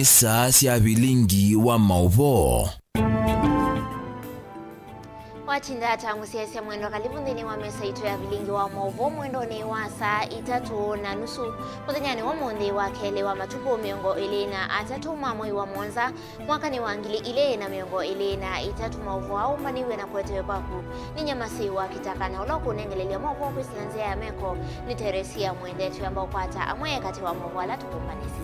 ni saa cia Vilingi wa Mauvoo. Wachinda tangu siasa mwendo kalibu ndini wa mesa itu ya Vilingi wa Mauvoo mwendo ni wa saa 3:30 muthenya wa mundi wa kele wa matupo miongo ilina atatu mwai wa Mwanza mwaka ni wa ngili ile na miongo ilina itatu Mauvoo au maniwe na kwetewe kwaku ni nyamasi wa KITAKA na uloku nengelelia Mauvoo kusilanzia ya meko ni Teresia mwendetu ambao kwata amwe kati wa Mauvoo ala tukumbanisi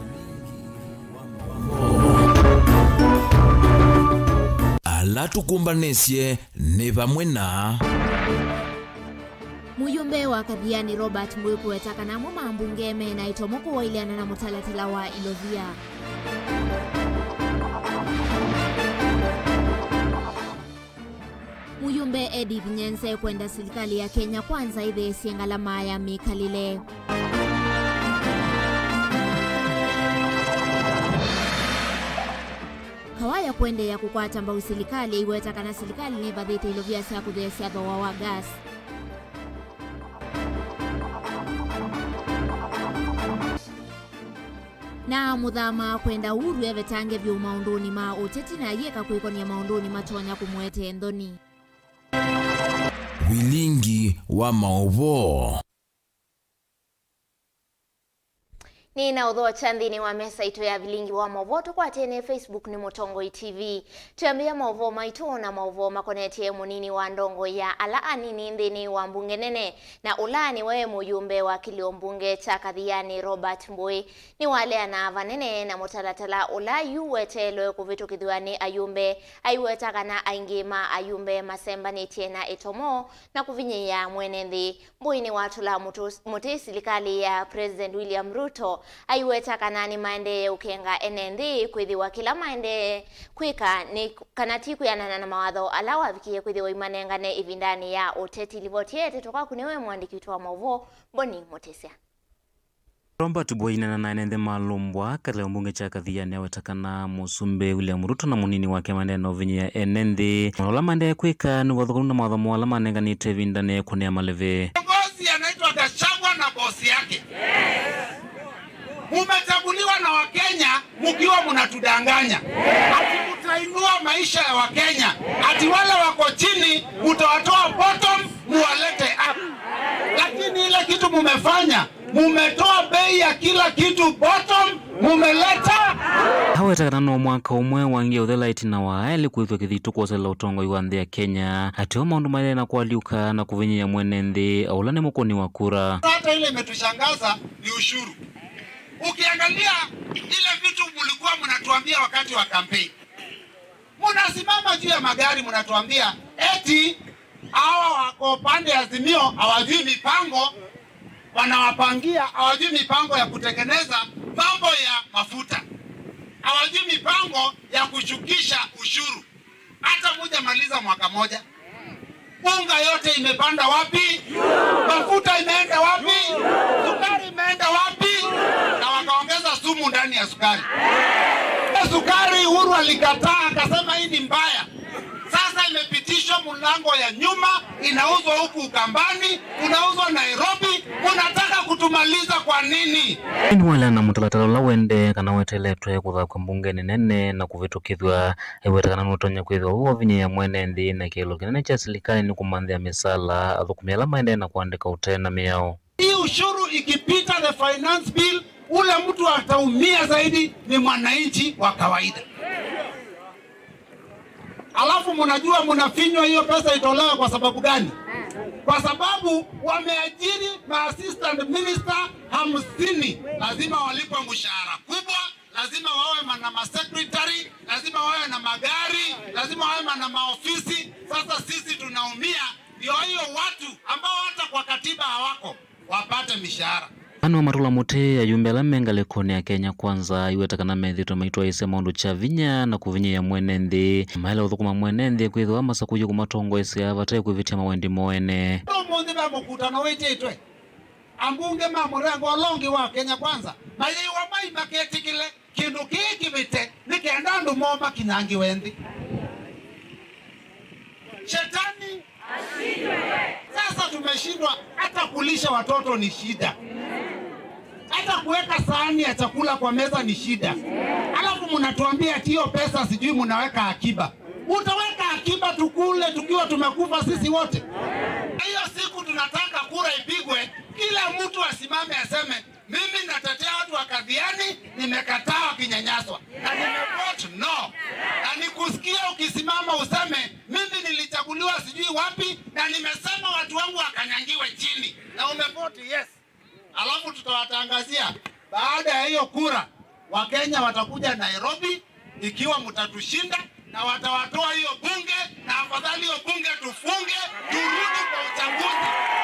ala tukumbanesye ni vamwe na muyumbe wa kathiani Robert Mwiku wetaka na mambunge mena itomoko wa iliana na mutalatala wa Ilovia. Muyumbe Edith Nyense kwenda serikali ya Kenya kwanza ithe siengalama ya mikalile. Kawaya kwende ya kukwata mbau serikali iwetaka na serikali ni badhite Ilovia siya kuthesia dhowa wa gas. Na muthama kwenda uru ya vetange vya maundoni ma uteti na yeka kuikonia maundoni matonya kumwete endoni. Vilingi wa Mauvoo. Ni na udho chandini wa mesa itu ya Vilingi wa Mauvoo kwa tene Facebook ni Mutongoi TV. Tuambia Mauvoo maitu na Mauvoo makoneti munini wa ndongo ya alaani ni ndini wa mbunge nene. Na ulani we muyumbe wa kilio mbunge cha kathiani Robert Mbui. Ni wale anava nene na mutalatala ula yuwete loe kuvitu kidhuani ayumbe. Ayuweta kana aingima ayumbe masemba ni tiena itomo na kuvinye ya mwenendi. Mbui ni watu la muti silikali ya President William Ruto. Aiweta kanani maende ukenga NND kwithiwa kila maende kwika ni kanatiku ya nana na mawadho alawa vikie kwithiwa imanengane ivindani ya uteti livotiete toka kuniwe mwandiki wa Mauvoo Boni Motesia. Robert Mbui na nende malumbwa katile mbunge cha kathiani awetakana musumbe William Ruto na munini wake maneno vinyi ya NND wala maende kwika ni wathukunu na mawadho mwala manenganite vindane kunea maleve. Ngozi anaitwa Gachagua na bosi yake. Mumechaguliwa na Wakenya mukiwa munatudanganya. Ati mutainua maisha ya Wakenya. Ati wale wako chini mutawatoa bottom muwalete up. Lakini ile kitu mumefanya, mumetoa bei ya kila kitu bottom mumeleta. Hawetaka no mwaka umwe wangia uthelaiti na waeli kuithwa kithitu kwa sela utongo iwandhi ya Kenya. Ati maundu maile na kualiuka na kuvinyia mwenendi aulane mukoni wa kura. Hata ile imetushangaza ni ushuru. Ukiangalia ile vitu mlikuwa mnatuambia wakati wa kampeni. Munasimama juu ya magari mnatuambia eti hawa wako pande ya Azimio hawajui mipango wanawapangia, hawajui mipango ya kutengeneza mambo ya mafuta. Hawajui mipango ya kushukisha ushuru. Hata moja maliza mwaka moja. Unga yote imepanda wapi? Mafuta imeenda wapi? Sukari imeenda wapi? Na wakaongeza sumu ndani ya sukari. Sukari Uhuru alikataa akasema hii ni mbaya. Sasa imepitishwa mlango ya nyuma, inauzwa huku Ukambani, unauzwa Nairobi, unataka kutumaliza kwa nini? Ni wale na mutalatala la wende kana weteletwe kutha kwa mbunge nene na kuvitukithwa iweta kana nutonya kwithwa huo vinyi ya mwenendi na kilo kinene cha serikali ni kumandhia misala athukumia maende na kuandika utena miao. Hii ushuru ikipita the finance bill, ule mtu ataumia zaidi ni mwananchi wa kawaida. Alafu mnajua mnafinywa hiyo pesa itolewe kwa sababu gani? Kwa sababu wameajiri assistant minister 50, lazima walipwe mshahara kubwa, lazima wawe na secretary, lazima wawe na magari, lazima wawe na maofisi. Sasa sisi tunaumia ndio hiyo watu ambao hata kwa katiba hawako wapate mishahara. Ano marula mote ya yumbela mengale kone ya Kenya kwanza iwetaka na methito maitwa ise maundu cha vinya na kuvinya ya mwenendi maile uthukuma mwenendi kwithwa masakuji kumatongo ise avatai kuivitia mawendi moene. Mundi ba mukutano wetitwe ambunge mamurengo olongi wa Kenya kwanza maye wa mai maketi kile kindu kiki vite nikenda ndu moma kinangi wendi shetani ashindwe. Sasa tumeshindwa, hata kulisha watoto ni shida. Hata kuweka sahani ya chakula kwa meza ni shida. Alafu alafu mnatuambia ati hiyo pesa sijui mnaweka akiba. Utaweka akiba tukule tukiwa tumekufa sisi wote? Hiyo siku tunataka kura ipigwe, kila mtu asimame aseme mimi natetea watu wa Kadhiani, nimekataa wakinyanyaswa na nimevote no. Na nikusikia ukisimama useme mimi nilichaguliwa sijui wapi na nimesema watu wangu wakanyangiwe chini na umevote yes. Alafu tutawatangazia baada ya hiyo kura Wakenya watakuja Nairobi ikiwa mtatushinda na watawatoa hiyo bunge, na afadhali hiyo bunge tufunge turudi kwa uchaguzi.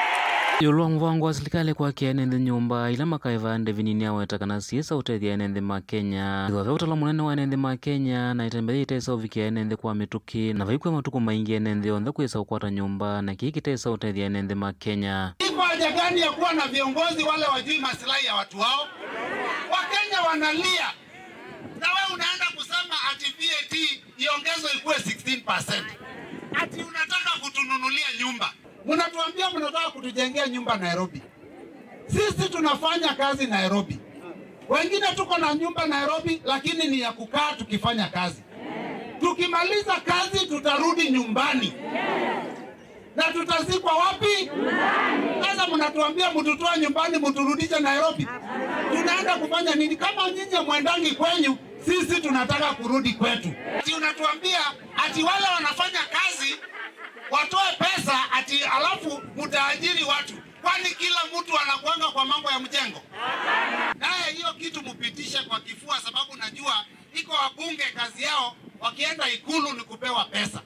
Yulwa mvango wa serikali kwa kienende nyumba ila makaiva ande vinini awetakana siesa utethia enende ma Kenya. Kwa utala munene wa enende ma Kenya na itembele itesa uvikia enende kwa mituki na vaikwe matuku maingi enende ondha kuesa ukwata nyumba na kiki tesa utethia enende ma Kenya. Iko haja gani ya kuwa na viongozi wale wajui maslahi ya watu wao? Wakenya wanalia. Na wewe unaenda kusema ati VAT iongezwe ikuwe 16%. Ati unataka kutununulia nyumba. Mnatuambia mnataka kutujengea nyumba Nairobi. Sisi tunafanya kazi Nairobi. Wengine tuko na nyumba Nairobi lakini ni ya kukaa tukifanya kazi. Tukimaliza kazi tutarudi nyumbani. Na tutazikwa wapi? Sasa mnatuambia mtutoa nyumbani mturudishe Nairobi. Tunaenda kufanya nini? Kama nyinyi mwendangi kwenyu, sisi tunataka kurudi kwetu. Ati unatuambia ati wale wanafanya kazi watoe pesa ati alafu mtaajiri watu. Kwani kila mtu anakuanga kwa mambo ya mjengo? Naye hiyo kitu mupitishe kwa kifua, sababu najua iko wabunge kazi yao wakienda ikulu ni kupewa pesa.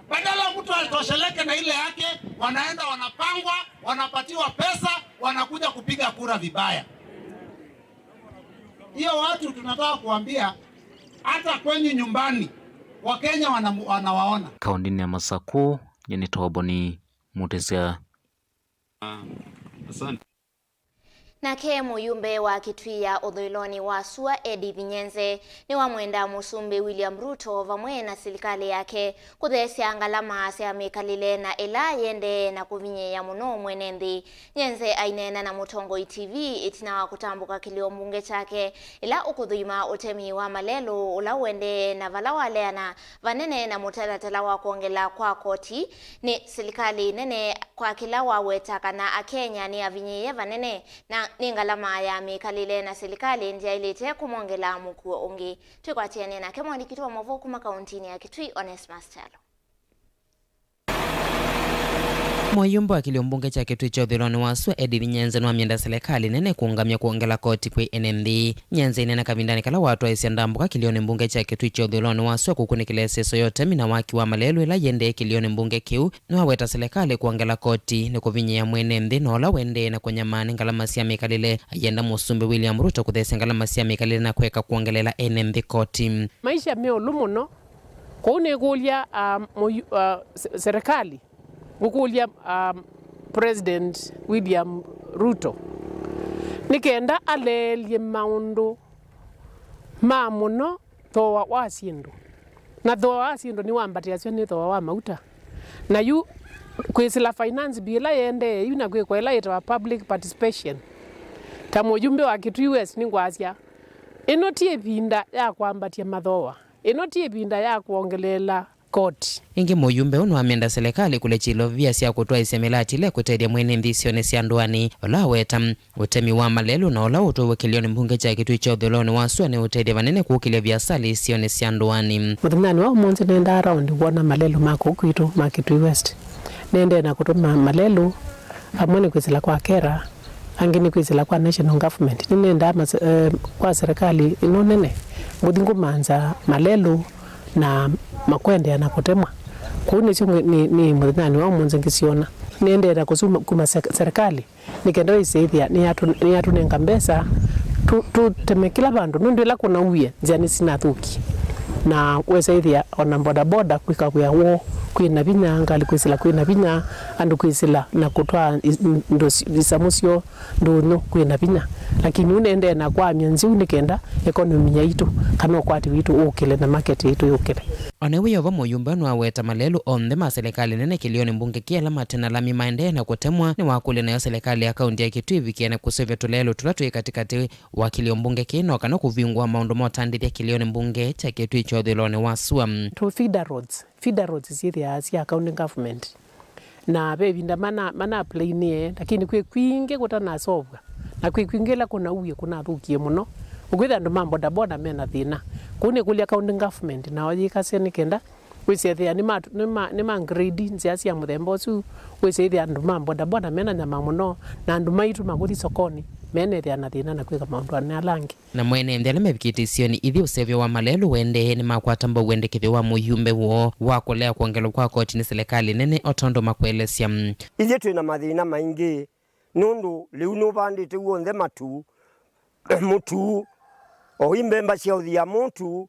Badala mtu atosheleke na ile yake, wanaenda wanapangwa, wanapatiwa pesa, wanakuja kupiga kura vibaya. Hiyo watu tunataka kuambia hata kwenye nyumbani Wakenya wanawaona. Kaundini ya Masaku, Jeni Toboni, Mutesea. Asante. Nake muyumbe wa Kitwia Uthuiloni wa Sua Edi Vinyenze ni wa mwenda Musumbi William Ruto vamwe na serikali yake kuthesia ngalama cia mikalile na ila yende na kuvinye ya muno mwenendi. Nyenze ainena na Mutongoi TV itina wa kutambuka kilio mbunge chake ila ukuthuima utemi wa malelo ula wende na vala waleana vanene na mutalatala wa kuongela kwa koti ni serikali nene kwa kila wawetaka na Akenya ni avinye vanene na ningalama ya mikalile na serikali ndia ilete kumongela mukuo ungi. Tukwatiane na kemwani kitu wa Mauvoo kuma kauntini ya Kitui Onesmus Chalo. Moyumbo wa kilio mbunge cha Kitui cha Uthuiloni wa Sua Edi Vinyenze nwa mienda serikali nene kuungamia kuongela koti kwe NMD. Nyenze inena kavindani kala watu wa isi ndambuka kilioni mbunge cha Kitui cha Uthuiloni wa Sua kukunikile seso yote mina waki wa malelu ila yende kilioni mbunge kiu nwa weta serikali kuongela koti ni kuvinye ya NMD nola wende na kwenye mani ngalamasi ya mikalile ayenda Musumbi William Ruto kuthesi ngalamasi ya mikalile na kweka kuongelela NMD koti. Maisha meo lumuno kuune gulia serikali Gukulia President William Ruto nikenda alelie maundu mamuno thoa wa sindu na thoa wa sindu ni wambatia sio ni thoa wa mauta na yu kwisila finance bila yende yu na kwela ita public participation ta mujumbe wa Kitui West ni ngwasia ino tie binda ya kwambatia mathoa ino tie binda ya kuongelela koti. Ingi muyumbe unu amenda serikali kule chilovia siya kutua isemelati le kutedia mwene ndisione sianduani ola weta utemi wa malelu na ola utuwe kilioni mbunge cha Kitui cha Uthuiloni wa Sua ni utedia vanene kukilia viasali isione sianduani. Muthumani wa umonzi nenda around wana malelu mako kuitu ma Kitui West nende na kutuma malelu amwani kwizila kwa kera angini kwizila kwa national government nenda kwa serikali inonene muthingu manza malelu na makwende yanapotemwa kuni sio ni mudhani wa umonzi ngisiona niendera kusuma kuma serikali nikenda isethia ni atu nenga mbesa tu temekila bandu nundu la kuna uye njani sina thuki na wesethia ona boda kwika kwa wo kwina binya ngali kwisila kwina binya andu kwisila na kutwa ndo isamusio ndo kwina binya lakini unende na kwa myanzi unikenda economy yaitu kana kwati witu ukile na market yitu ukile onewe yova moyumbano aweta malelu onde ma serikali nene kilioni mbunge kiela matena la mimaende na kutemwa ni wakule na serikali ya kaunti ya Kitui vikiana kusevya tulelo tulatu katikati wa kilio mbunge kino kana kuvingwa maundu motandithia kilioni mbunge cha Kitui cho Thiloni wa Suam to feeder roads zithi ya county government na bebinda mana plainie lakini kwe kwinge kutana sovwa na kwe kwingela kuna uye kuna thukie muno ukwitha ndu mambo da boda mena thina kune kulia county government na oyikase nikenda wisethia ni ma grade nziasi ya muthemba ucu wisethia ndu mambo da boda mena nyama muno na ndu maitu maguthi sokoni menethia na thina na kwika maundu ane alangi na mwene ndele mebikitisioni ithi usevyo wa malelu wende ni makwatamba wendekithio wa muyumbe wo wa kulea kuongelo kwa koti ni serikali nene otondo makwelesya ithi twina mathina maingi nundu liu nubandite wonde mutu o imbemba cia uthia mutu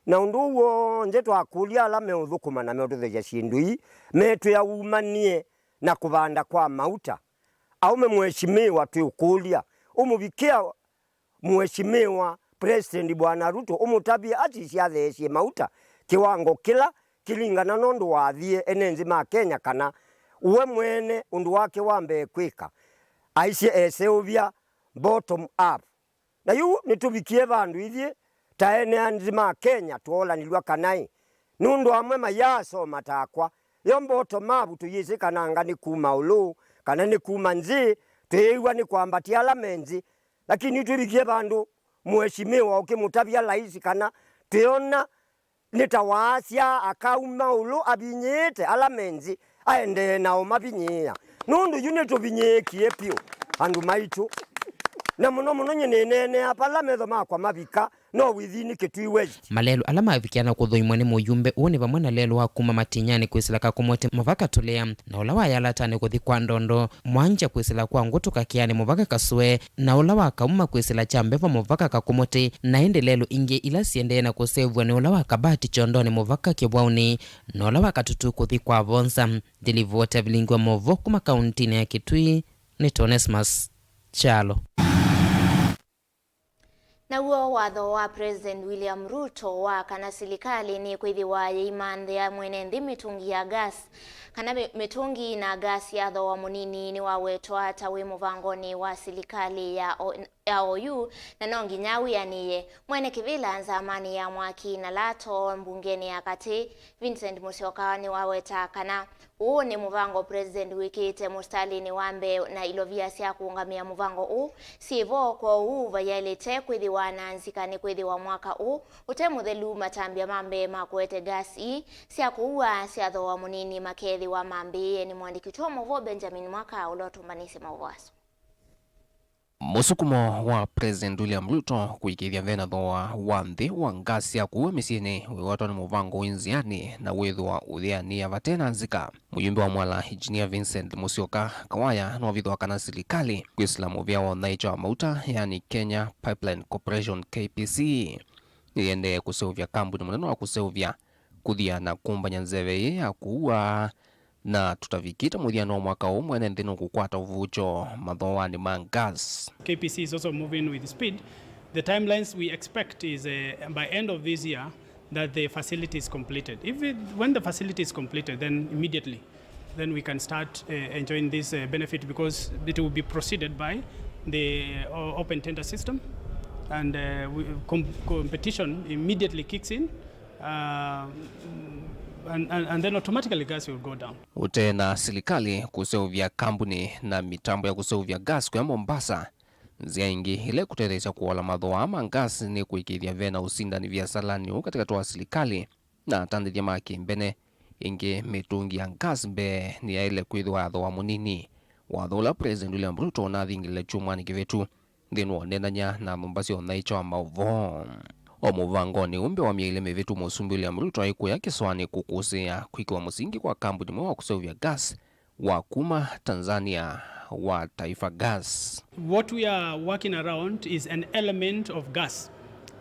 na undu wo nje twakulia ala meuthukuma na meutheja cindui metu ya umanie na kubanda kwa mauta au mheshimiwa tukulia umubikia mheshimiwa President Bwana Ruto umutabia ati ciathecie mauta kiwango kila kilingana nondu wathie enenzi ma Kenya kana uwe mwene undu wake wambe kwika aicie eseuvia bottom up na yu nitubikie bandu ithie taene anzi ma Kenya tuola nilwa kanai nundu amwe mayaso matakwa yo bottom up tuyise kananga ni kuma ulu kana ni kuma nzi tuiwa ni kwambatia ala menzi lakini tubikie bandu mheshimiwa ukimutabia rais kana tuona nitawasia akauma ulu abinyete ala menzi aende nao mabinyia nundu yuneto binyekie pio andu maitu na muno nyenene apala metho makwa mabika no withini Kitui West malelu alama avikiana kuthuimwa ni muyumbe uoni vamwe na lelu wa kuma matinyani kwisila kakumwete muvaka tulea na ula wa yalatani kuthi kwa ndondo mwanja kwisila kwa ngutu kakiani muvaka kasue na ula wa kauma kwisila cha mbeva muvaka kakumwete na ende lelu inge ila siendee na kusevwa ni ula wa kabati chondoni muvaka kibwauni na ula wa katutu kuthi kwa vonsa dilivota Vilingi Wa Mauvoo kuma kauntini ya Kitui ni Tonesmas Chalo. Na huo watho wa President William Ruto wa kana serikali ni kwithiwa yeimanthe ya mwene nthi mitungi ya gas kana mitungi na gas ya tho wa munini ni wawetwa tawi muvangoni wa serikali ya OU na nonginya wianiye mwene kivila nzamani ya mwaki na lato mbungeni ya kati Vincent Musyoka ni waweta kana huu ni muvango President wikite mustalini wambe na ilovia sia kuungamia muvango huu sivo kwa huu vayalete kwithiwa nanzika ni kwithiwa mwaka huu utemuthelu matambia mambe makuete gasi sia kuua sia tho wa munini makethi wa mambe ni mwandiki wa Mauvoo Benjamin Mwaka ulotumbanisi Mauvoo. Musukumo wa President William Ruto kuikithia thena thoa wa nthi wa ngasi ya kuua misiini wiwatwa ni muvango winziani na withwa uthiani ya vatena nzika muyumbi wa mwala Engineer Vincent Musyoka kawaya no vithwa kana serikali kwisila muvia wa naicho wa mauta yani Kenya Pipeline Corporation KPC niende kuseuvya kambuni munene wa kuseuvya kuthia na kumbanya nzeve ya kuua na tutavikita muthiano wa mwaka umwe na nthino kukwata uvucho mathowani ma gas. KPC is also moving with speed. The timelines we expect is by end of this year that the facility is completed. When the facility is completed, then immediately then we can start enjoying this benefit because it will be preceded by the open tender system and competition immediately kicks in. And then automatically gas will go down. Utena serikali kuseuvya kambuni na mitambo ya kuseuvya gas kwa Mombasa nzia ingi ile kuteresha kuola mathoa ama gas ni kuikithia vena usindani vya salani katika toa serikali na tandithia maki mbene ingi mitungi ya gas mbe ni ya ile kwithwa thoa munini watho la President William Ruto na thingile chumani kivetu thinu onenanya na Mombasa onaicho wa Mauvoo omuvangoni umbe wa miele mevetu musumbi William Ruto aikuya kiswani kukusia kwikiwa musingi kwa kambuni mwa kuseuvya gas wa kuma Tanzania wa Taifa Gas. What we are working around is an element of gas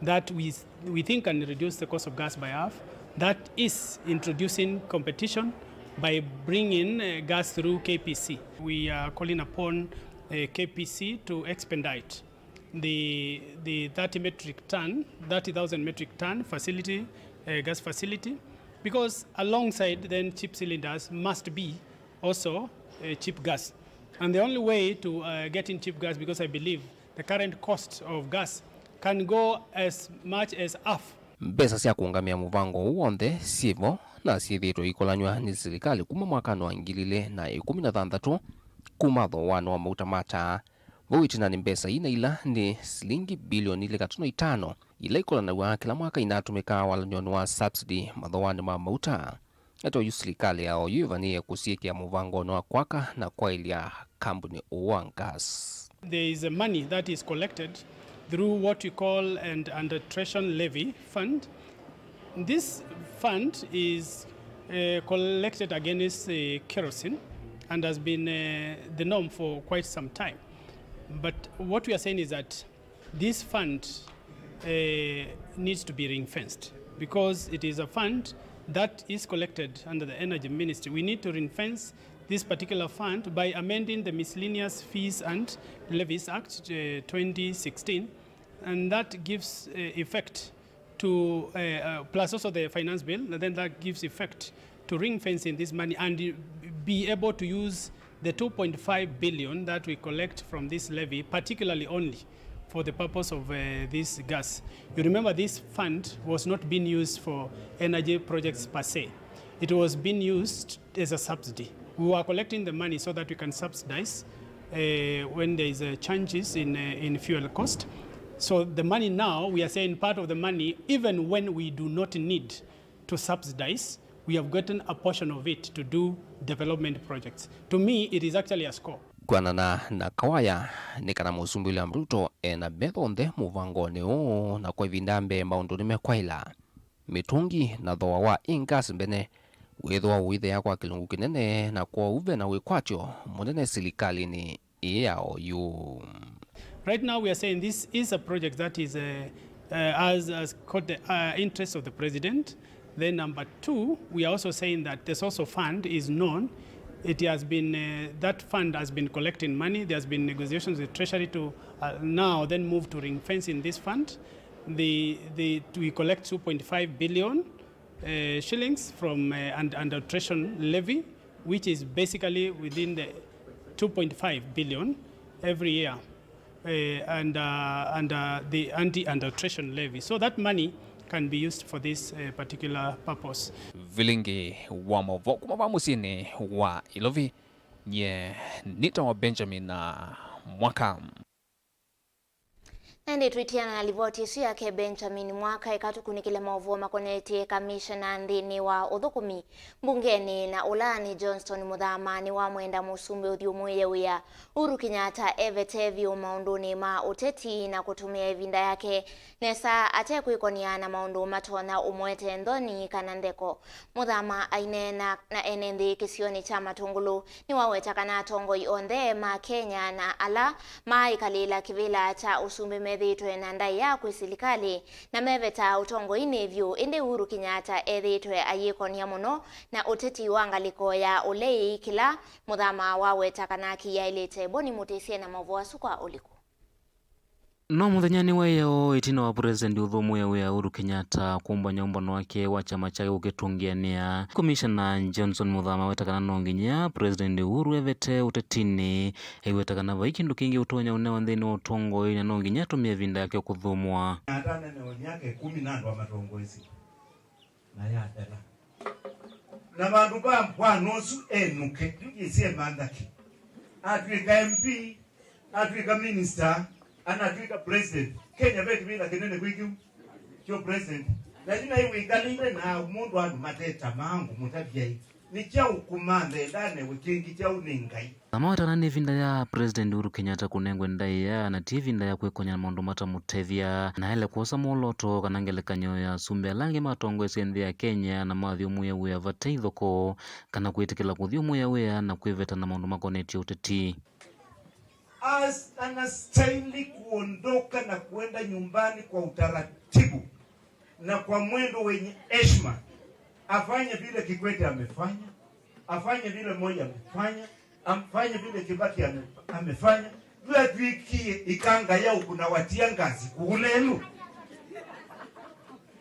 that we think can reduce the cost of gas by half that is introducing competition by bringing gas through KPC. We are calling upon KPC to expedite the 30,000 metric ton facility, gas facility, because alongside then cheap cylinders must be also cheap gas. And the only way to get in cheap gas, because I believe the current cost of gas can go as much as half. Mbesa cia kuungamia muvango uwonde sivo na ciithitwo ikolanywa ni serikali kuma mwakani wa 2016 kuma thowano wa mauta mata vau itinani mbesa ina ila ni silingi bilioni 5 ila ikolanagwa kila mwaka inatumika walanyoni wa subsidy mathowani ma mauta. Ato yu serikali yao yuvanie kusiekia muvango wa kwaka na kwailia kampuni wa gas. There is a money that is collected through what we call an arbitration levy fund. This fund is collected against kerosene and has been the norm for quite some time. But what we are saying is that this fund needs to be ring-fenced because it is a fund that is collected under the Energy Ministry. We need to ring-fence this particular fund by amending the Miscellaneous Fees and Levies Act 2016, and that gives effect to, plus also the finance bill, and then that gives effect to ring-fencing this money and be able to use the 2.5 billion that we collect from this levy, particularly only for the purpose of this gas. You remember this fund was not being used for energy projects per se. It was being used as a subsidy. We were collecting the money so that we can subsidize when there is changes in fuel cost. So the money now, we are saying part of the money, even when we do not need to subsidize, we have gotten a portion of it to do development projects. To me, it is actually a score. Kwanana na kawaya ni kana musumbi William Ruto na bethonde muvangone o na kwa vindambe maundu nimekwaila mitungi na thoa wa ingas mbene wethwa withe ya kwa kilungu kinene na kwa uve na wikwatyo munene serikali ni yao yu. Right now we are saying this is a project that is has caught the interest of the president. Then number two, we are also saying that the source of fund is known. It has been, that fund has been collecting money. There has been negotiations with Treasury to now then move to ring fence in this fund. We collect 2.5 billion shillings from under arbitration levy, which is basically within the 2.5 billion every year under the anti-arbitration levy. So that money can be used for this particular purpose. Vilingi Wa Mauvoo kuma musini wa Ilovi nye nita wa Benjamin na mwaka. Nende twitiana na livoti isu yake Benjamin mwaka ikatukunikile mauvoo makoneti kamishna ndini wa uthukumi mbungeni na ulani Johnston Muthamani wa mwenda musumbi uthiumuye wia Uhuru Kenyatta evetevyo maunduni ma uteti na kutumia ivinda yake nesa atekwikonia na maundu matona umwete ndoni kana ndeko. Muthama ainena na enendi kisioni cha Matungulu ni waweta kana tongoi onthe ma Kenya na ala maikalila kivila cha usumbi methitwe na ndai ya kwisirikali na meveta utongo inevyu indi Uhuru Kenyatta ethitwe ayikonia muno na uteti wa ngaliko ya ulei kila muthama waweta kana kiyailite boni mutesie na mauvoo asukwa uliku. No muthenyani wayo itina wa president uthumu ya Uhuru Kenyatta kumba nyombano wake wa chama chake ukitungiania Commissioner Johnson Muthama wetakana nonginya president Uhuru evete utetini wetakana vaikindu kingi utonya unewa nthini wa utongo ina nonginya tumia vinda yake kuthumwa atana ne yake 10 wa matongo isi na ya dela na bandu ba mpwano su enuke ngisie mandaki atwika MP atwika minister anatwika president Kenya betu bila kinene kwikiu kyo president lakini hiyo ikalinde na mundu andu mateta mangu mutabyai ni cha ukumande ndane wikingi cha uningai amawata nani vinda ya president Uhuru Kenyatta kunengwe ndai ya na tivinda ya kwekonya maundu matamutethia na hele kuosa moloto kanangelekanyo ya sumbe langi matongo esenthi ya Kenya na mathiumu ya wea vateithoko kana kwitikila kuthiumu ya wea na kwiveta na maundu makoneti uteti. Anastahili kuondoka na kuenda nyumbani kwa utaratibu na kwa mwendo wenye heshima afanye vile Kikwete amefanya, afanye vile Moi amefanya, afanye vile Kibaki amefanya. Dua twiki ikanga yao kuna watia ngazi kulelu.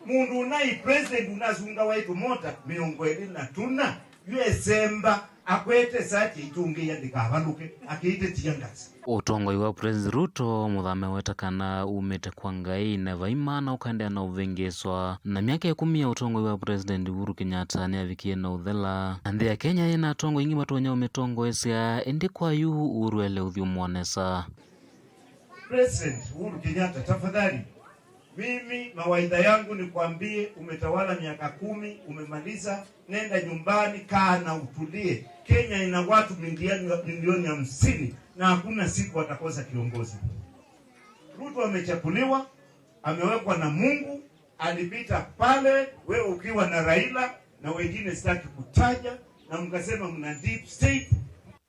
Mundu unai president unazunga waitu mota miongweli na tuna yue semba akwete sati itungi ya ndikawaluke akiite tiangazi. Utongoi wa President Ruto muthame wetakana umete kwa ngai na vaimana ukandea na uvengeswa na miaka 10 ya utongoi wa President Uhuru Kenyatta ni avikie na uthela andi ya Kenya ina tongo ingi matonya umetongoesya indi kwa yu uruele uthio mwanesa. President Uhuru Kenyatta, tafadhali mimi mawaidha yangu ni kuambie, umetawala miaka 10, umemaliza, nenda nyumbani, kaa na utulie. Kenya ina watu milioni 50 na hakuna siku watakosa kiongozi. Ruto amechapuliwa, amewekwa na Mungu, alipita pale, wewe ukiwa na Raila na wengine sitaki kutaja, na mkasema mna deep state.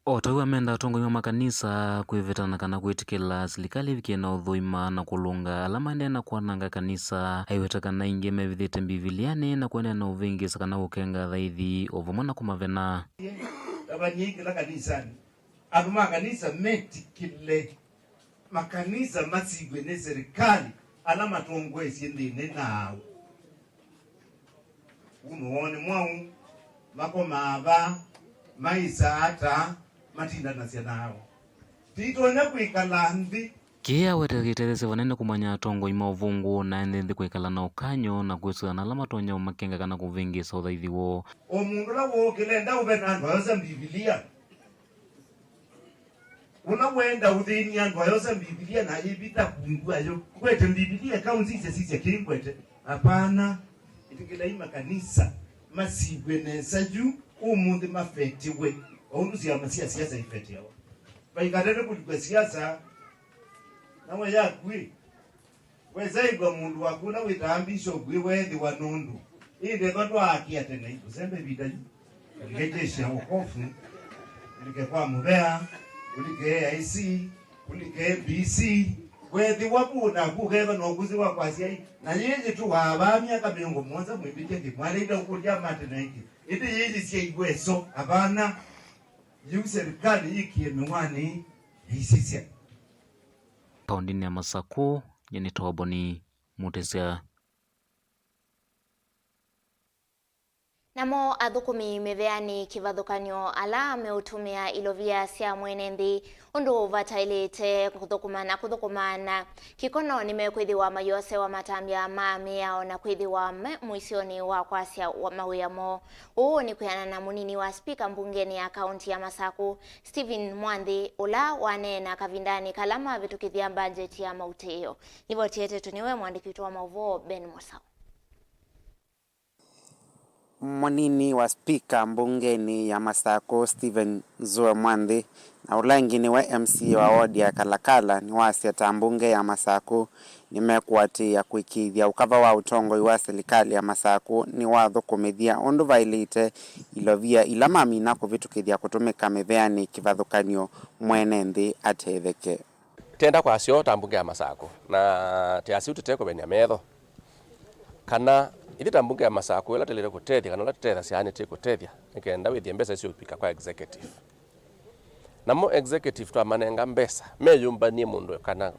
Otawe amenda atongo wa makanisa kuivetana kana kuitikila serikali vikie na uthuima na kulunga alama ndena kuananga kanisa aiwetakana ingi mevithite mbiviliani na kuendea na uvingi sakana ukenga thaithi ovamwana kumavena. Abanyiki la kanisani abuma kanisa metikile makanisa masigwe ne serikali alama tongwesi ndine nao umuone mwau makomaba maisa hata matinda nasya nao tito na kuikala ndi kia wetekiterese vanene kumanya atongo ima uvungu na nthi kuikala na ukanyo na kwisuana na alama tonya umakenga kana kuvingisa uthaithiwo. Omundu la wokilenda ube na andu ayosa mbibilia. Unawenda uthini andu ayosa mbibilia na yibita kungua yo. Kwete mbibilia kaunzise sisi kikwete. Hapana, itikila ima kanisa masigwe nesa juu umundu mafetiwe. Oundu siya siasa ifeti yawa. Baikadene kulikwe siasa nawe yakwi. Weza igwa mundu wakuna witaambisho gwi wethi wa nundu. Inde koto akia tena hiyo sembe bidaji. Uligejesha wokofu. Ulike kwa mubea, ulike IC, ulike BC. Wethi wapuna kukeva nokuzi wa kwa siya. Na yezi tu wabamia kabiongo mwanza mwibike kimwale ida ukulia mate na hiki. Iti yezi siya igweso. Habana yu serikali hiki yemewani hisisia. Kaundini ya Masaku yeni tawaboni mutesea. Namo athukumi meveani kivathukanyo ala ameutumia ilovia sia mwenendi undu vatailite kuthukumana kikono nimekwithiwa mayose wa matambia maami yao na kwithiwa mwisioni wa kwasia wa mawiyamo. Uu ni kuyana na munini wa spika mbungeni ya kaunti ya Masaku Stephen Mwanthi ula wanena kavindani kalama vitukithia bajeti ya mauteo. Nivo tiete tuniwe mwandiki wa Mauvoo Ben Mosau. Mwanini wa spika mbungeni ya Masaku Stephen Mwanthi na ulangini wa MC wa wodi ya Kalakala ni wasiata mbunge ya Masaku nimekuatia kuikithia ukava wa utongo wa serikali ya Masaku ni wathukumithia undu vailite ilovia ila mamina kuvitukithia kutumika meveani kivathukanio mwene nthi atetheke. Tenda kwa sio tambunge ya Masaku na tiasi utete ko benya metho kana ili tambunge ya Masaku ila telele kutethia kana latethia siani te kutethia nikenda withie mbesa icio pika kwa executive namo executive to amanenga mbesa meyumbanie mundu kana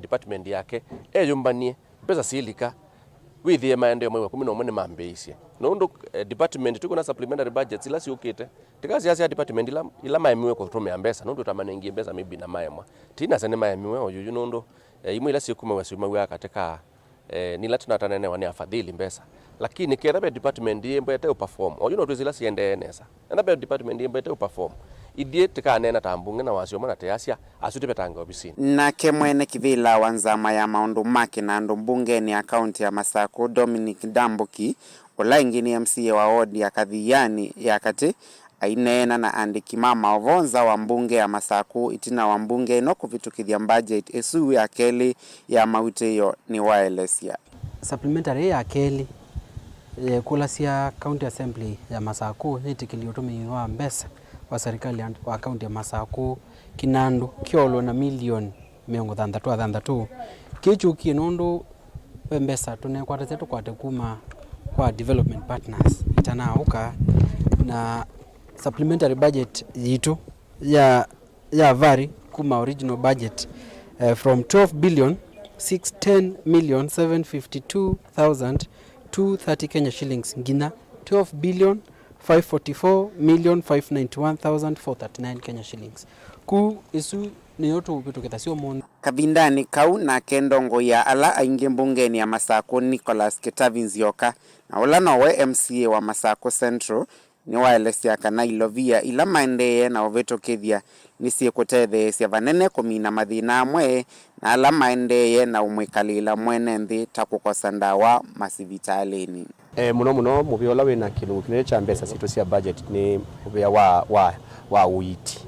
department yake eyumbanie mbesa silika withie maendeleo mwe 11 ni mambeisia nundu department tuko na supplementary budgets ila siukite tikazi ya department ila maemiwe kutumia mbesa nundu tamanengie mbesa maybe na maemwa tina sene maemiwe oyu nundu imwe ila siukuma wasiuma katika nila tunatanene wani afadhili mbesa lakini kerabe department yembe ete perform oyu no twizila siende nesa ndabe department yembe ete perform idie tikanena tambunge na wasio mana teasia asutipetanga obisini na kemwene kivila wanzama ya maundu make na ndo mbungeni ya kaunti ya Masaku Dominic Dambuki ulaingini MCA wa wodi ya Kathiani ya kati ainena na andiki mama ovonza wa mbunge ya Masaku itina wa mbunge no kuvitukithia budget esu ya keli ya mauteo ni waelesia supplementary ya keli kula sia county assembly ya Masaku itikiliotumiwa mbesa wa serikali wa county ya Masaku kinandu kiolo na milioni 163 kichu kinundu mbesa tunekwata zetu kwate kuma kwa development partners itanauka na supplementary budget yitu ya vari kuma original budget from 12 billion 610 million 752,230 Kenya shillings ngina 12 billion 544 million 591,439 Kenya shillings ku isu ni yoto upituketa sio mono kabindani kau na kendongo ya ala ainge mbungeni ya Masako Nicholas Ketavinzioka na ulana we MCA wa Masako Central ni waelesia kana ilovia ila maendeye na ovetokethia nisi kutethe sia vanene kumina mathina amwe na ala maendeye na umwikalila mwene nthi takukosa ndawa masivitalini. Muno muviola wina kilungu kinene cha mbesa situ sia budget ni muvia wa uiti.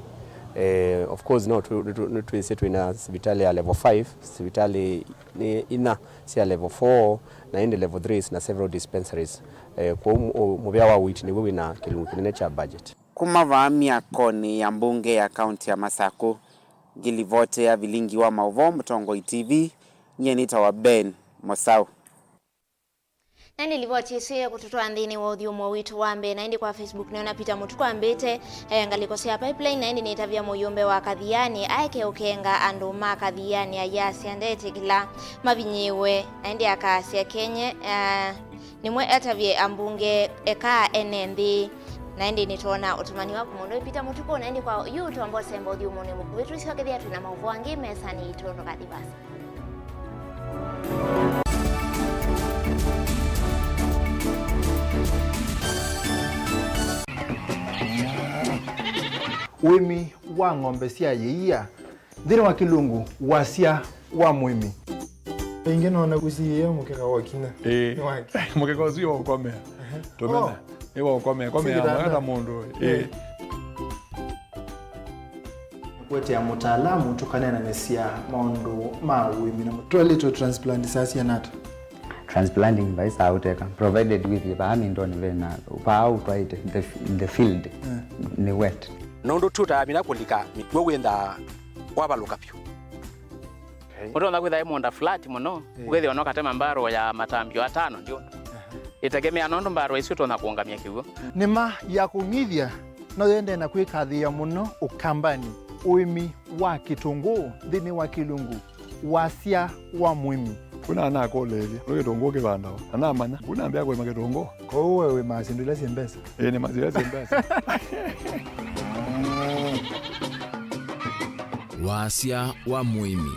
Of course no tu ina sivitali ya level 5, sivitali ni ina sia level 4 na inde level 3 na several dispensaries. Kwa muvia wa uiti ni wina kilungu kinene cha budget. Kumavamia koni ya mbunge ya kaunti ya Masako gilivote ya Vilingi Wa Mauvoo Mtongo TV nyenita wa Ben Mosau. Na nilivyochisia kutotoa ndini wa udhiumo witu wambe na indi kwa Facebook niona pita mutu kwa mbete ngalikosea pipeline na indi nitavia muyumbe wa kadhiani aike ukenga anduma kadhiani ya yasi andete kila mavinyiwe na indi akasi ya Kenya nimwe atavye ambunge eka NND na indi nitona utumani wako mundo pita mutu kwa na indi kwa yutu ambao sembo udhiumo ni muku vitu isiwa kithia tuna Mauvoo wangi mesani itondo kadibasa. Wimi wa ng'ombe cia yeia thiri wa kilungu wasia wa mwimi ingine ona gusiye mukeka wakina mukeka uzio ukomea tumena ewa ukomea mwana mundu kwete ya mutaalamu tukane na nesia maundu ma wimi na toilet transplant sasa nata transplanting by sauteka provided with the ndoni vena pa out right in the field ni wet nondo tuta mina kulika mitwe wenda wabaluka pyo Mudo na kwitha imonda flat muno kwethi ono katema mbaro ya matambio 5 ndio itegemea nondo mbaro icio tona kuongamia kiugo nima ya kungithia no yende na kwikathia muno ukambani uimi wa kitungu thini wa kilungu wasia wa mwimi kuna na koleli no kitungu kibandao ana manya kuna ambia kwa kitungu ko wewe masindula simbesa ni mazira simbesa wasia wa mwimi.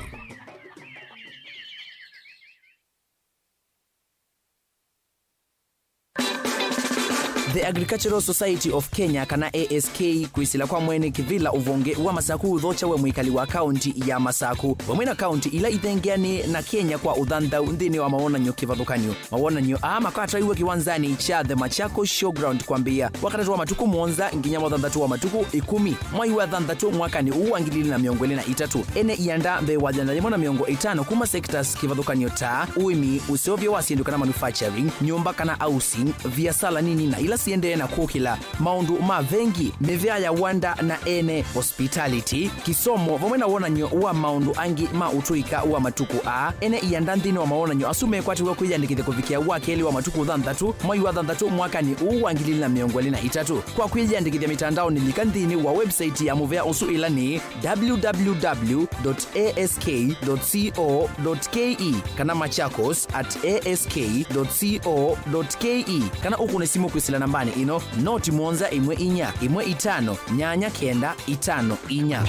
The Agricultural Society of Kenya kana ASK kwisila kwa mwene kivila uvonge wa Masaku uthocha we mwikali wa kaunti ya Masaku wamwena kaunti ila ithengeani na Kenya kwa uthanthau nthini wa mawonanyo kivathukanio mawonanyo makatraiwe kiwanzani cha The Machako Showground kwambia wakatatu wa matuku mwonza nginya mwathantatu wa matuku 10 mwai wa thantatu mwakani uu angilili na miongo ili na itatu ene ianda mbe wajandalimo na miongo 5 kuma sectors kivathukanio ta uimi usiovyo wasiendu kana manufacturing nyumba kana housing biasala nini na ila siende na kukila maundu mavengi mevya ya wanda na ene hospitality kisomo vomwena wonanyo wa maundu angi utuika wa matuku ene ianda nthini wa mawonanyo asume kwatiwe kwiyandikithia kuvikia wakeli wa matuku thantatu mwai wa thantatu mwakani uu wangilili na miongo ili na itatu kwa kwiyandikithia mitandao ni lika nthini wa website ya muvea usu ila ni www.ask.co.ke kana machakos@ask.co.ke kana ukune simu kwisila nambani ino noti mwonza imwe inya imwe itano nyanya kenda itano inya.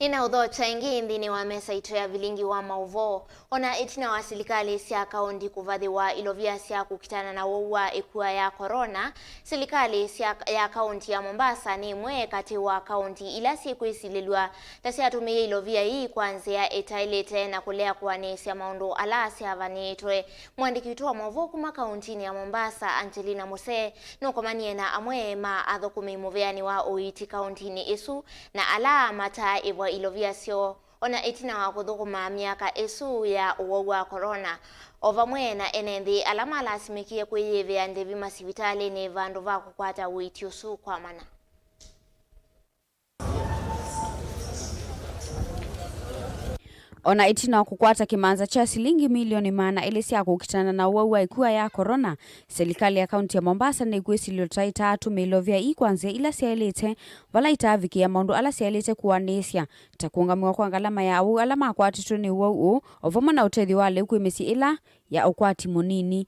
Nina udhocha ingi nthini wa mesa ito ya Vilingi Wa Mauvoo ona itina wa silikali sia kaundi kuvadhi wa ilovia sia kukitana na wowa ikua ya corona silikali sia ya kaunti ya Mombasa ni mwe kati wa kaunti ila siku isililwa tasi atumie ilovia hii kwanzia etailete na kulea kuwanesi ya maundu ala sia vanitwe mwandiki utu wa Mauvoo kuma kauntini ya Mombasa Angelina Mose nukomanie na amwe athokumi muveani wa oiti kauntini isu na ala mata iwa ilovia sio ona itina wa kuthukuma miaka esu ya uwau wa corona ovamwe na enenthi alama lasimikie kwiyithia ndevi masivitali ni vandu va kukwata witi usu kwa mana. Ona itina kukwata kimanza cha shilingi milioni mana ili cia kukitana na uwau wa ikua ya corona, serikali ya kaunti ya Mombasa ni gwicilio taita tumilovya ikwanze ila ciailite vala itavikia maundu ala ciailite kuanisya ta kuungamiwa kwa ngalama ya au alama akwatitwe ni uwau ovamwe na utethi wa liu kwimisi ila ya ukwati munini.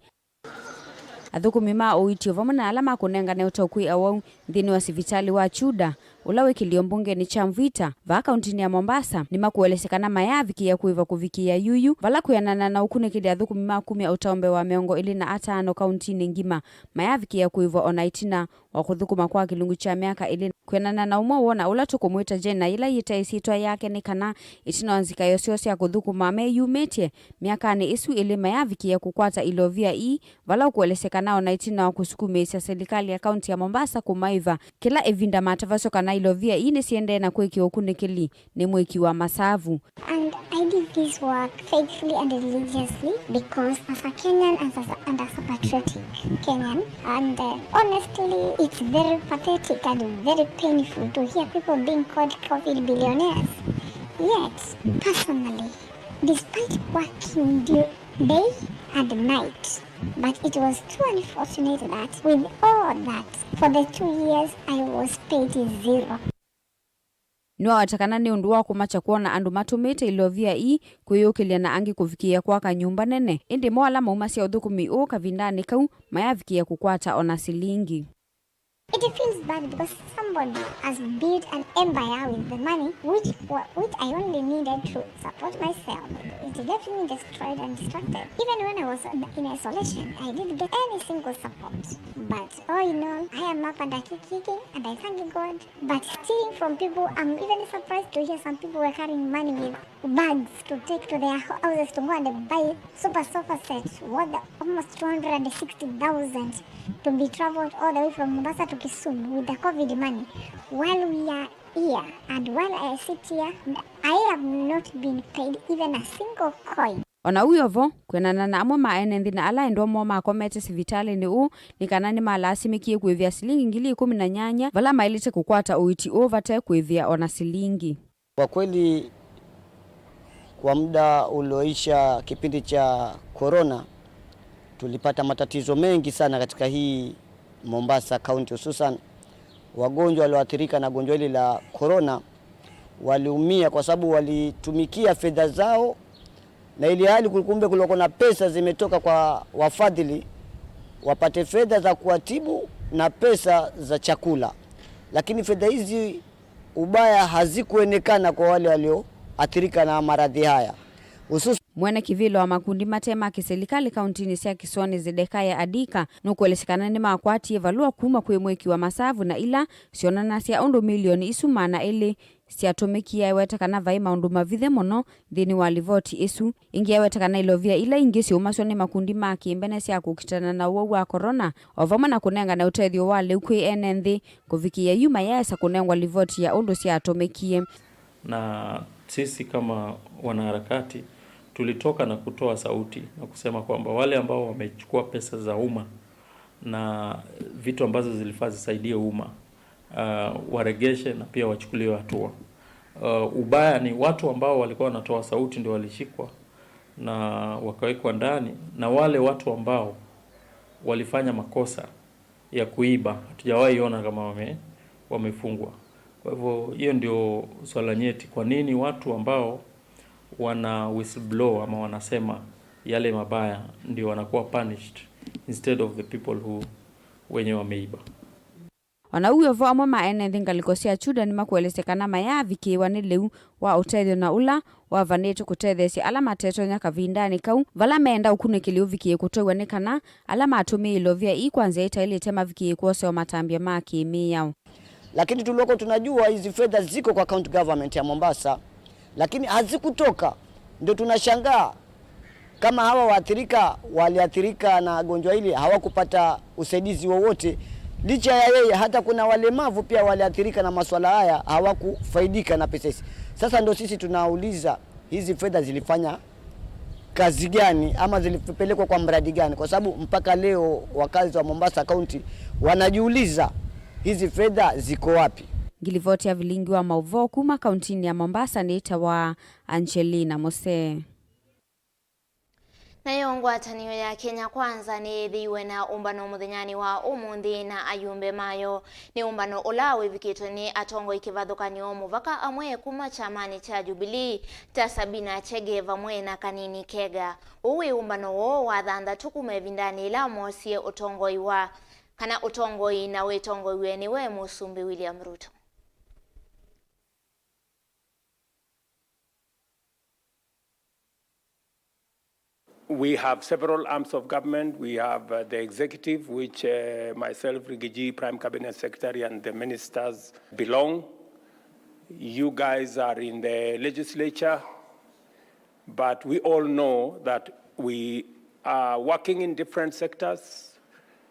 Athukumi ma uiti ovamwe na alama kunengane utokwi awau nthini wa sivitali wa Chuda ula wikilio mbungeni cha Mvita va kauntini ya Mombasa ni makuelesekana mayaviki ya kuiva kuvikia yuyu vala kuyanana na ukunikili athukumi ma 10 ya utaombe wa miongo ili na atano kauntini ngima mayaviki ya kuiva ona itina wa kuthukuma kwa kilungu cha miaka ili kuyanana na umwe wona ula tukumwita jena ila yitaisitwa yake ni kana itina wanzika yosiyose ya kuthukuma meyumetie miaka ni isu ili mayaviki ya kukwata ilovia vala kuelesekana ona itina wa kusukumisia serikali ya kaunti ya Mombasa kumaiva kila evinda matavaso kana ilovia ni siende na kweki okunikili ni mweki wa masavu. And I did this work faithfully and religiously because as a Kenyan and as a patriotic Kenyan, and honestly it's very pathetic and very painful to hear people being called COVID billionaires. Yet, personally, despite working day and night, but it was too unfortunate that with all that, for the 2 years I was paid zero. Nwa watakana ni undu wa kumacha kuona andu matumite ilovia kuyukilia na angi kufikia kwa kanyumba nene. Indi mwala maumasi ya uthukumi kavindani kau mayavikia kukwata ona silingi. It feels bad because somebody has built an empire with the money which I only needed to support myself. It definitely destroyed and distracted. Even when I was in isolation, I didn't get any single support. But all in all, I am up and kicking and I thank God. But stealing from people, I'm even surprised to hear some people were carrying money with bags to take to their houses to go and buy super sofa sets worth almost 260,000 to be traveled all the way from Mombasa to Kisumu with the COVID money. While we are here and while I sit here, I have not been paid even a single coin. Ona uyovo kwenana na amwe maenenthi na ala endo mo makomete sivitali ni nikana ni malasimikie kwivia silingi ngili 18 vala mailite kukwata uiti ovate kwivia ona silingi. Kwa kweli kwa muda ulioisha kipindi cha corona tulipata matatizo mengi sana katika hii Mombasa County, hususan wagonjwa walioathirika na gonjwa hili la corona waliumia kwa sababu walitumikia fedha zao, na ili hali kulikuwa na pesa zimetoka kwa wafadhili wapate fedha za kuatibu na pesa za chakula, lakini fedha hizi ubaya hazikuonekana kwa wale walioathirika na maradhi haya. Mwene kivilo wa makundi matema kiserikali kauntini cia Kiswani Zedekaya Adika nukuelekana ni makwati evalua kuma kwe mweki wa masavu na ila sionana cia undu milioni isumana ili ciatumikia ewetakana vai maundu mavithe muno thini wa livoti isu ingi ewetakana ilovia ila ingi ciumaswa ni makundi ma kimbene cia kukitana na uwau wa corona ovamwe na kunenga na utethio wa liu kwi enenthi kuvikia yuma yesa kunengwa livoti ya undu ciatumikie. Na sisi kama wanaharakati tulitoka na kutoa sauti na kusema kwamba wale ambao wamechukua pesa za umma na vitu ambazo zilifaa zisaidie umma waregeshe na pia wachukuliwe hatua. Ubaya ni watu ambao walikuwa wanatoa sauti ndio walishikwa na wakawekwa ndani, na wale watu ambao walifanya makosa ya kuiba hatujawahi ona kama wamefungwa. Kwa hivyo hiyo ndio swala nyeti, kwa nini watu ambao wana whistleblower ama wanasema yale mabaya ndio wanakuwa punished instead of the people who wenye wameiba. Ona uyovo amwe maenenthi ngaliko cia Chuda ni makuelesekana mayavikiwa ni liu wa utethio na ula wavanite kutethesia ala mateto nya kavindani kau vala menda ukunikili uvikie kutoiwa ni kana ala matumia ilovia kwanza itailite mavikie kuose wa matambia ma kimiyao. Lakini tuloko tunajua hizi fedha ziko kwa county government ya Mombasa, lakini hazikutoka. Ndio tunashangaa kama hawa waathirika waliathirika na gonjwa hili hawakupata usaidizi wowote, Licha ya yeye, hata kuna walemavu pia waliathirika na masuala haya, hawakufaidika na pesa hizi. Sasa ndio sisi tunauliza hizi fedha zilifanya kazi gani ama zilipelekwa kwa mradi gani, kwa sababu mpaka leo wakazi wa Mombasa County wanajiuliza hizi fedha ziko wapi. Ngilivoti ya Vilingi Wa Mauvoo kuma kauntini ya Mombasa ni itawa Angelina Mose. Nayo ngwatanio ya Kenya Kwanza ni thiwe na umbano muthenyani wa umuthi na ayumbe mayo ni umbano ulawe vikitwe ni atongo ikivathukanio muvaka amwe kuma chamani cha Jubilee ta Sabina Chege vamwe na Kanini Kega. Uwe umbano wo wathantha tukume vindani ila mosie utongoi wa kana utongoi na wetongoi weniwe Musumbi William Ruto. We have several arms of government. We have the executive, which myself, Rigiji, Prime Cabinet Secretary, and the ministers belong. You guys are in the legislature, but we all know that we are working in different sectors,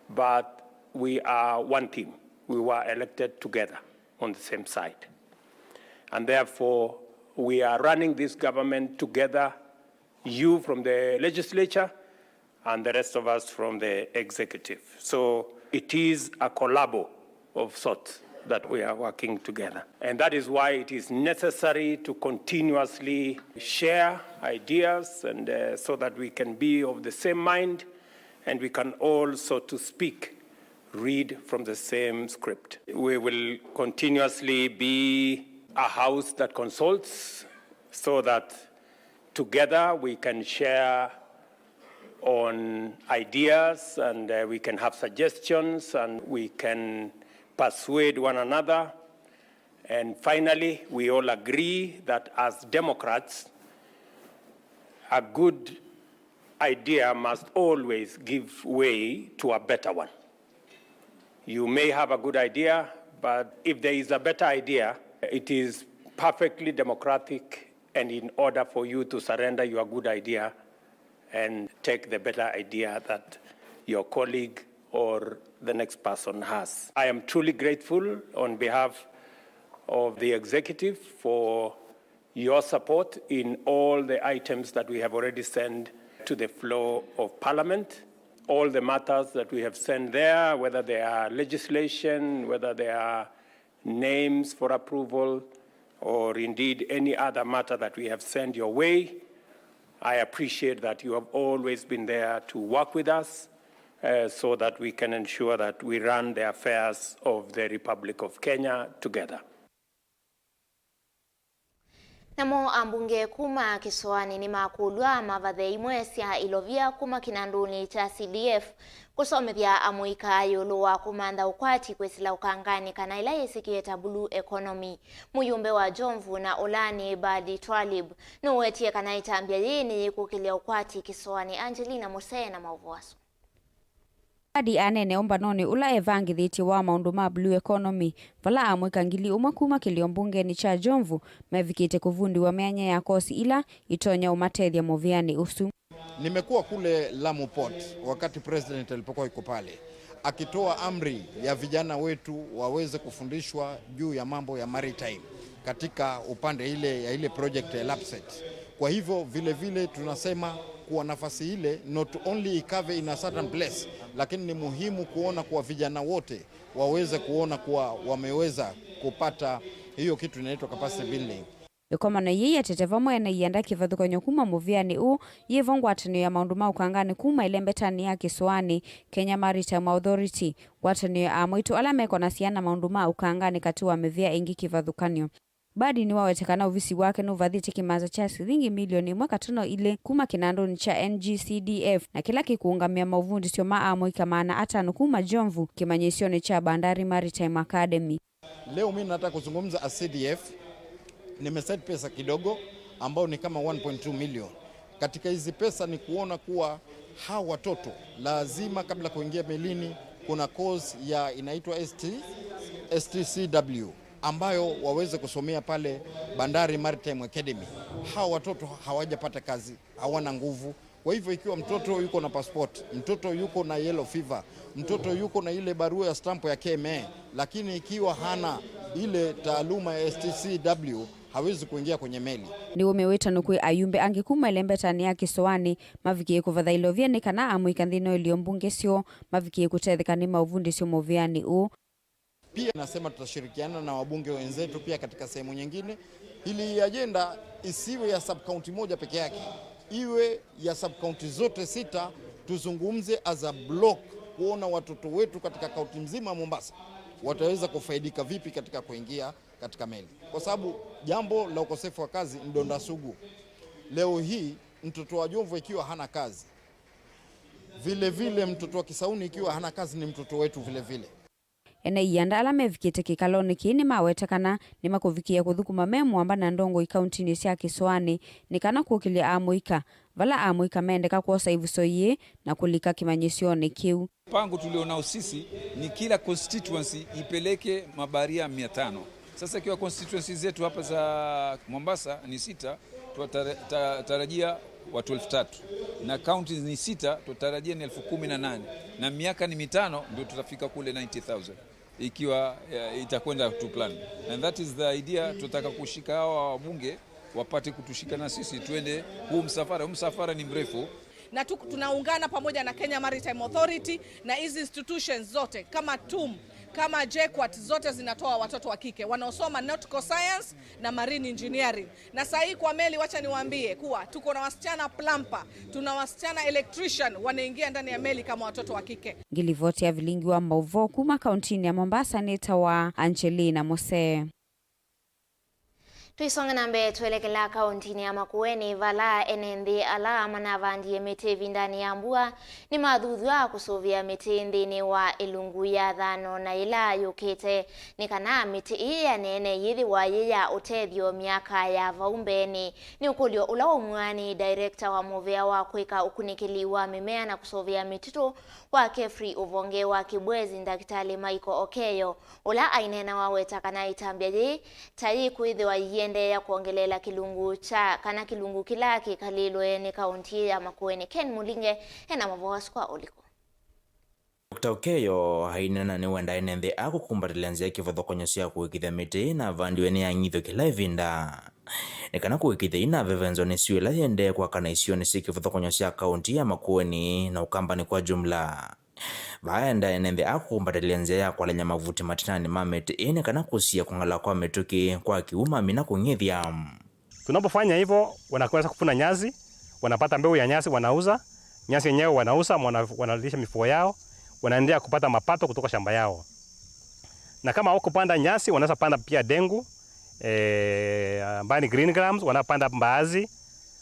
but we are one team. We were elected together on the same side. And therefore, we are running this government together, you from the legislature and the rest of us from the executive. So it is a collabo of sorts that we are working together. And that is why it is necessary to continuously share ideas and so that we can be of the same mind and we can all, so to speak, read from the same script. We will continuously be a house that consults so that together we can share on ideas and we can have suggestions and we can persuade one another. And finally, we all agree that as Democrats, a good idea must always give way to a better one. You may have a good idea, but if there is a better idea, it is perfectly democratic and in order for you to surrender your good idea and take the better idea that your colleague or the next person has. I am truly grateful on behalf of the executive for your support in all the items that we have already sent to the floor of Parliament. All the matters that we have sent there, whether they are legislation, whether they are names for approval, or indeed any other matter that we have sent your way, I appreciate that you have always been there to work with us so that we can ensure that we run the affairs of the Republic of Kenya together. Namo ambunge kuma Kisiwani ni makulwa mavathe imwe cia ilovia kuma kinanduni cha CDF kusomethia amuika yulu wa kumanda ukwati kwesila ukangani kana ila yesikieta blue economy. Muyumbe wa Jomvu na Olani Badi Twalib nuwetie kana itambia yini kukilia ukwati Kisiwani. Angelina Mose na Mauvuaso. Adi anene umbanoni ula evangithiti wa maundu ma blue economy vala amwika ngili umwe kuma kiliombunge ni cha Jomvu mevikite kuvundi wa meanya ya kosi ila itonya umatethia moviani usu. Nimekuwa kule Lamu Port wakati president alipokuwa yuko pale akitoa amri ya vijana wetu waweze kufundishwa juu ya mambo ya maritime katika upande ile project ya Lapset. Kwa hivyo vile vile tunasema kuwa nafasi ile not only ikave in a certain place, lakini ni muhimu kuona kuwa vijana wote waweze kuona kuwa wameweza kupata hiyo kitu inaitwa capacity building. Yokomana yeye teteva mwena yenda kivathukanyo kuma muviani u yevongwatanio ya maundu ma ukangani kuma ilembetani ya Kisiwani Kenya Maritime Authority watanio amwitu ala meko na siana maundu ma ukangani kati wa mevia ingi kivathukanyo. Badi ni wawetekana uvisi wake nuvathiti kimaza cha shilingi milioni mwaka tano ile kuma kinandoni cha NGCDF na kila kikuungamia mauvundi sio maamoika maana atano kuma Jomvu kimanyesioni cha Bandari Maritime Academy. Leo mimi nataka kuzungumza CDF. Nimeset pesa kidogo ambao ni kama 1.2 million. Katika hizi pesa ni kuona kuwa hawa watoto lazima kabla kuingia melini kuna course ya inaitwa STCW ambayo waweze kusomea pale Bandari Maritime Academy. Hawa watoto hawajapata kazi, hawana nguvu, Kwa hivyo ikiwa mtoto yuko na passport, mtoto yuko na yellow fever, mtoto yuko na ile barua ya stampo ya KMA, lakini ikiwa hana ile taaluma ya STCW hawezi kuingia kwenye meli. Ni umeweta nukwe ayumbe angikuma elembetani ya kisoani mavikie kuvathailovyeni kana amuikanthino ilio mbunge sio mavikie kutethekani mauvundi sio moviani u. Pia nasema tutashirikiana na wabunge wenzetu pia katika sehemu nyingine ili agenda isiwe ya sub-county moja peke yake, iwe ya sub-county zote 6, tuzungumze as a block kuona watoto wetu katika kaunti mzima Mombasa wataweza kufaidika vipi katika kuingia katika meli. Kwa sababu jambo la ukosefu wa kazi ndonda sugu. Leo hii mtoto wa Jomvu ikiwa hana kazi, vile vile mtoto wa Kisauni ikiwa hana kazi ni mtoto wetu vile vile. Ene yanda alame vikite kikaloni kini mawetekana ni makuvikia kuthukuma memu amba na ndongo ikaunti sia Kisoani ni kana kukilia amuika vala amuika mendeka kuosa ivusoye na kulika kimanyisioni kiu. Pango tulionao sisi ni kila constituency ipeleke mabaria 500. Sasa ikiwa constituency zetu hapa za Mombasa ni 6, tutarajia watu 3000 na counties ni 6, tutarajia ni 18000 na miaka ni 5 ndio tutafika kule 90000 ikiwa itakwenda to plan, and that is the idea. Tutaka kushika hawa wabunge wapate kutushika na sisi tuende huu msafara ni mrefu, na tunaungana pamoja na Kenya Maritime Authority na hizi institutions zote kama TUM kama JKUAT zote zinatoa watoto wa kike wanaosoma nautical science na marine engineering. Na sasa hii kwa meli, wacha niwaambie kuwa tuko na wasichana plumber, tuna wasichana electrician wanaingia ndani ya meli kama watoto wa kike. Ngilivoti ya Vilingi Wa Mauvoo kuma kauntini ya Mombasa neta wa Angelina Mose. Tuisonga nambe tuelekela kauntini ya Makueni vala enende ala manavandi mete vindani ya mbua ni madhudhua kusovia mete ndini wa ilungu ya dhano na ila yukete ni kana mete iya nene yithi wa yeya utethio miaka ya vaumbeni ni ukulio ula umwani director wa movea wa kweka ukunikiliwa mimea na kusovia mitito wa Kefri Uvonge wa Kibwezi Ndakitali Michael Okeyo ula ainena waweta kana itambia je tayi kuidhi wa yende ya kuongelela kilungu cha kana kilungu kilaki kalilwe ni kaunti ya Makueni. Ken Mulinge hena mavoas kwa uliko. Dr. Okeyo hainena ni wenda enende akukumbatilanzia kivothokonyosia kuikithia miti na vandiwe ni angitho kila ivinda. Nikana kuikithia ina vevenzo ni siwela yende kwa kana isio ni si kivothokonyosia kaunti ya Makueni na ukambani kwa jumla. Vaenda enende akukumbatilanzia ya kwa lenya mavuti matinani mameti ini kana kusia kungala kwa metuki kwa kiuma mina kungithia. Tunapofanya hivyo wanakweza kufuna nyasi, wanapata mbeu ya nyasi wanauza, nyasi yenyewe wanauza, wanalisha mifugo yao, wanaendelea kupata mapato kutoka shamba yao. Na kama wako panda nyasi wanaweza panda pia dengu, ambayo ni green grams, wanapanda mbaazi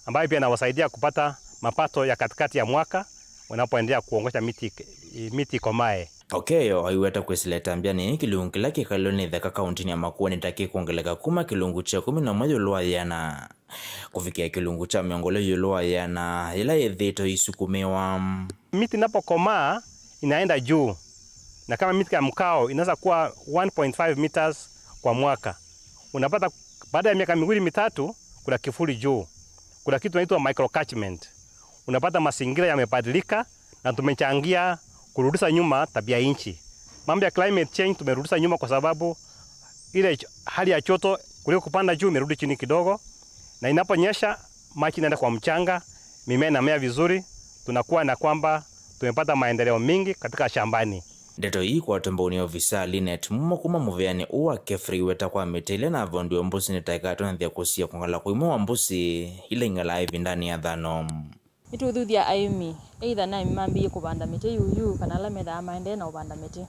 ambayo pia inawasaidia kupata mapato ya katikati ya mwaka wanapoendelea kuongosha miti komae. Okeyo haiweta kwesileta mbiani kilungu kila kikaloni dhaka kauntini ya Makueni taki kuongeleka kuma kilungu cha 11 yuluwa yana. Kufikia kilungu cha miongole yuluwa yana ila yedhito isukumewa. Miti napo komaa inaenda juu. Na kama miti ya mkao inaweza kuwa 1.5 meters kwa mwaka. Unapata baada ya miaka 2-3 kuna kifuli juu. Kuna kitu inaitwa microcatchment. Unapata mazingira yamebadilika na tumechangia kurudisha nyuma tabia inchi. Mambo ya climate change tumerudisha nyuma kwa sababu ile hali ya joto kuliko kupanda juu imerudi chini kidogo, na inaponyesha maji inaenda kwa mchanga, mimea inamea vizuri, tunakuwa na kwamba tumepata maendeleo mingi katika shambani. Ndeto hii kwa tumboni ofisa Linet mumo kuma muveani uwa Kefri weta kwa metele na vondio mbusi nitaikato na dhia kusia kungala kuimu wa mbusi ile ngala hivi ndani ya dhano. Ituthuthia aimi either na mambi kubanda miti yuyu kana la metha maende na ubanda miti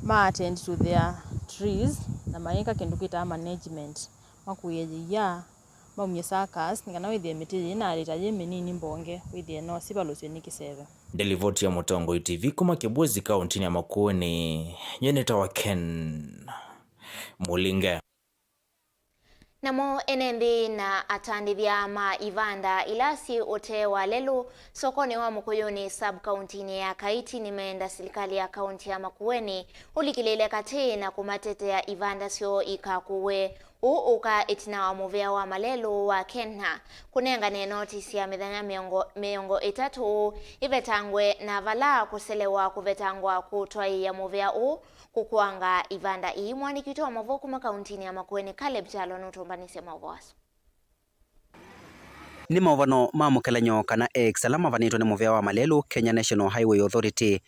ma attend to their trees na maika kindu kita management makuyeya mamye sakas ngana withie miti ina alitaje menini mbonge withie no sibaloswe nikiseve. Delivoti ya Mutongo TV kuma Kibwezi kauntini ya Makueni nyeneta wa Ken Mulinge. Namo enendi na atandithia ma ivanda ilasi ote wa lelu sokoni wa Mukuyuni sub-countini ya Kaiti nimeenda serikali ya kaunti ya Makueni ulikilele kati na kumatetea ivanda sio ikakuwe uka itina wa muvea wa malelu wa Kenya kunengane notisi ya mithenya miongo itatu ivetangwe na vala kuselewa kuvetangwa kutwai ya muvea kukwanga ivanda ii mwanikito wa Mauvoo kuma kauntini ya Makueni Caleb Chalo nutumbanise Mauvoo aso. Ni mauvano mamukelanyo kana salama vanitwa ni muvea wa malelu Kenya National Highway Authority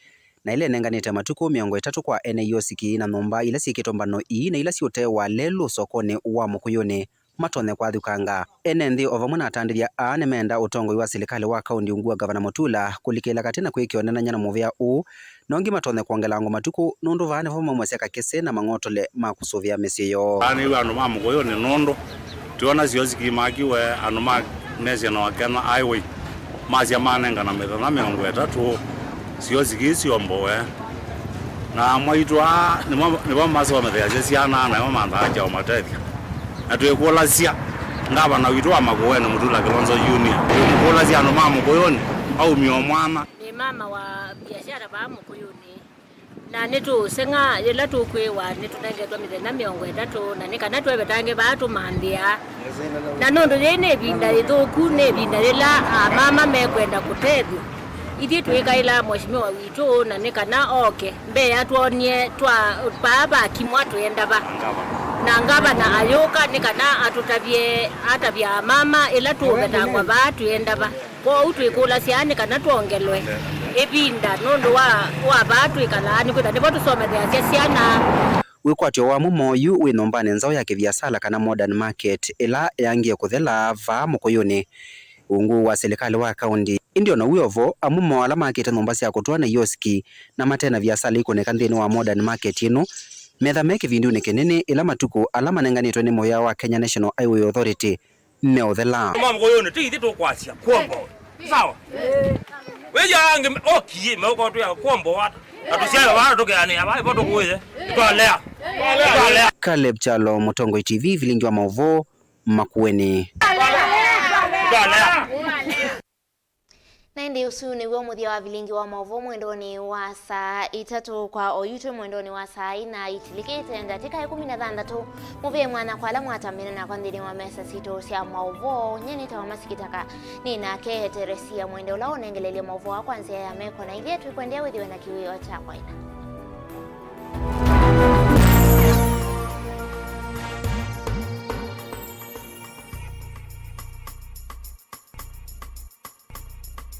na ile nenganite matuku miongo itatu kwa NAOCK na nomba ila sikitombano ii na ila siute wa lelu sokoni wa mukuyuni matone kwa thukanga enendi ovamuna atandiria ane menda utongo wa serikali wa kaunti ungua gavana Mutula kulikela katina kwikionana nyana muvea nongi matone kuongelango matuku nundu vane voma mwaseka kese na mangotole makusuvia mesiyo ani wanu mamukuyuni nundu tuona sioziki makiwe anu National Highway mazia manenga na methana miongo itatu sioziki siombowe na mwaitwa ni maso methia ciana na mamanthaja o matethia na twikulasia ngaba na witwa Makueni Mutula Kilonzo Junior twikulasia anu mamukuyuni au mio mwana ni mama wa biashara ba mukuyuni na nitu senga yela tukwiwa nitunengetwa mithenya miongo itatu na nikana twevetange batu mandia na nundu yene binda ithuku ne binda rila mama mekwenda kutethio ithi twikaila mheshimiwa witu na nikana oke mbe atuonie twa baba kimwa twenda ba na ngaba na ayoka nikana atavye mama ila tuvetangwa batu yenda ba kwa utwikula siani kana tuongelwe ebinda nundu wa batu ikalani kwitha nivo tusomethea ciana wikwatyo wa mumoyu winombane nzao ya kiviasala kana modern market ila yangie kuthela va mukuyuni ungu wa serikali wa kaunti indio na uyovo amumo ala market nomba cia kutwa na yoski na matena viasala ikoneka nthini wa modern market ino metha meke vindiuni kinene ila matuku ala manenganitwe ni moya wa Kenya National Highway Authority ne uthela mamukuyuni tithi tukwasia kuombo sawa weja ange okie meko tu ya kuombo watu atusiaga bana tukeani abai boto kuwe twalea Caleb Chalo, Mutongo TV, Vilingi Wa Mauvoo, Makueni. Na ndi usuni wa muthia wa Vilingi Wa Mauvoo mwendoni wa saa itatu kwa oyutwe mwendoni wa saa ina itilikite ndatika 16 muvie mwana kwa alamu atamina na kwa ndini wa mesa sito sia Mauvoo nyeni tawa masikitaka nina ke Teresia mwende ulao nengelele Mauvoo wa kwanzia ya meko na ili yetu ikuendea withiwe na kiwiwa cha kwa ina.